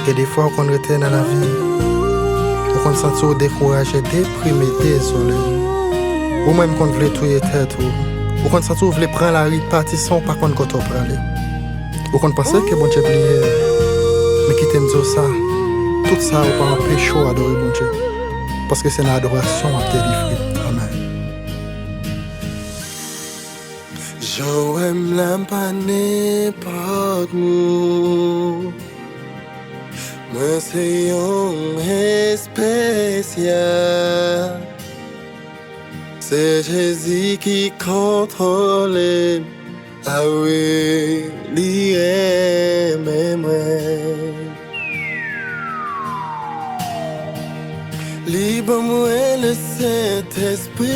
Et des fois, on retourne dans la vie, on se sent découragé, déprimé, désolé. Ou même qu'on veut tuer tête, ou qu'on se sent prendre la rue, partir sans pas qu'on peut aller. Ou qu'on pense que bon Dieu oublié, mais qui t'aime ça, tout ça, on peut empêcher d'adorer bon Dieu. Parce que c'est une adoration à délivré. Amen. J'aime l'empaner par nous. Moi c'est un spécial. C'est Jésus qui contrôle. Ah oui, il aime moi. Libre-moi le Saint-Esprit.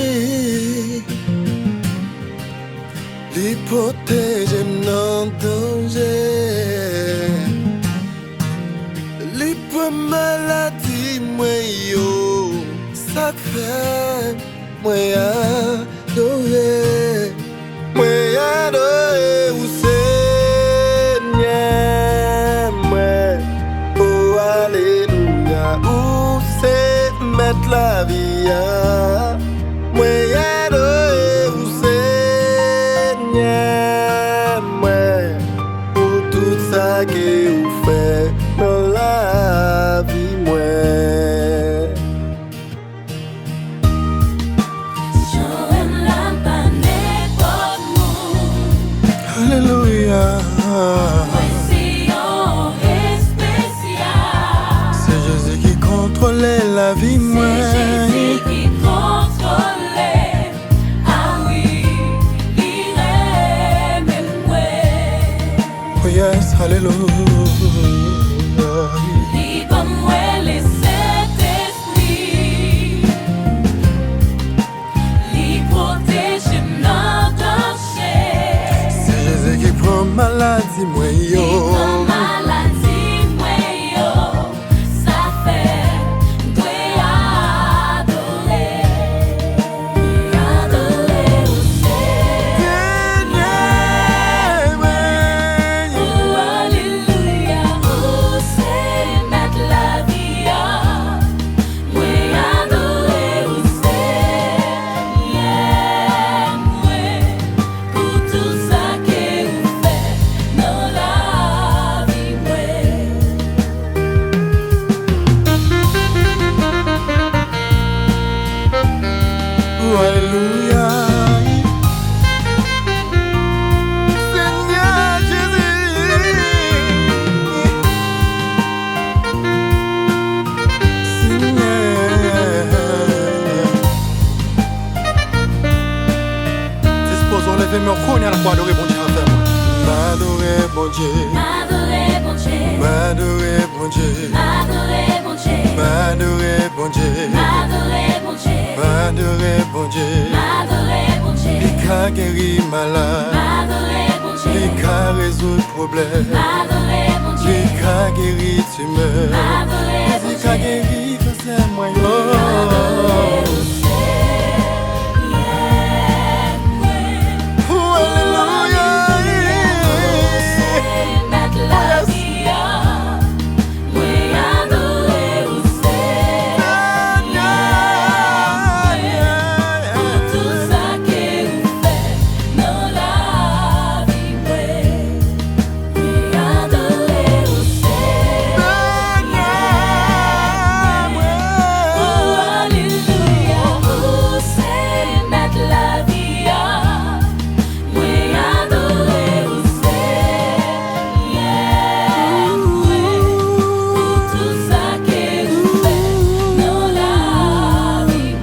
Il protège mon danger. Il prend maladie, moi yo. Ça fait moi adorer. Moi adorer au Seigneur. Moi, oh alléluia. Où c'est mettre la vie. Moi adorer au Seigneur. Moi, pour tout ça que vous faites dans la vie. Moi. Alléluia. C'est Jésus qui contrôlait la vie, moi. C'est Jésus qui contrôlait. Ah oui, il aime moi. Oh yes, alléluia. Libre-moi le Saint-Esprit. Il protège mon danger. C'est Jésus qui prend maladie, moi yo. Maladie, moi yo. Ça fait doit adorer. Adorer au Seigneur. Oh alléluia. Oh c'est mettre la vie. Moi adorer au Seigneur. Pour tout ça que vous faites dans la vie. Oh alléluia. Seigneur Jésus. Seigneur. Disposons lever mes couilles à la fois adorer bon Dieu avec moi. M'adorer bon Dieu. Adorer bon Dieu. M'adorer bon Dieu. Adorer bon Dieu. M'adorer bon Dieu. Adorer bon Dieu. M'adorer bon Dieu. Adorer bon Dieu. Il a guéri malade. Adorer bon Dieu. Il a résolu problème. Adorer bon Dieu. Il a guéri tumeur. Adorer bon Il a Dieu. guéri cancer moyen. Adorer au Seigneur. Oh alléluia. C'est mettre la vie. Moi adorer au Seigneur. Pour tout ça que vous faites dans la vie. Moi adorer au Seigneur. Oh alléluia. Oh c'est mettre la vie. Moi adorer au Seigneur. Pour tout ça que vous faites dans la vie.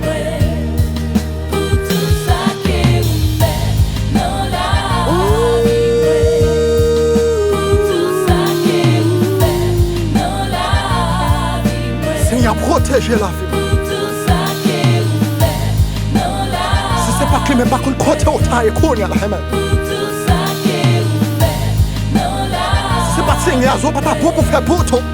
Pour tout ça que vous faites dans la vie. Pour tout ça que vous faites dans la vie. Seigneur, protégez la vie. Pour tout ça que vous faites dans la Si c'est pas que même pas qu'on côté au taille, qu'on y a la même. Pour tout ça que vous faites dans la C'est pas Seigneur, zo pas ta pour faire pour tout.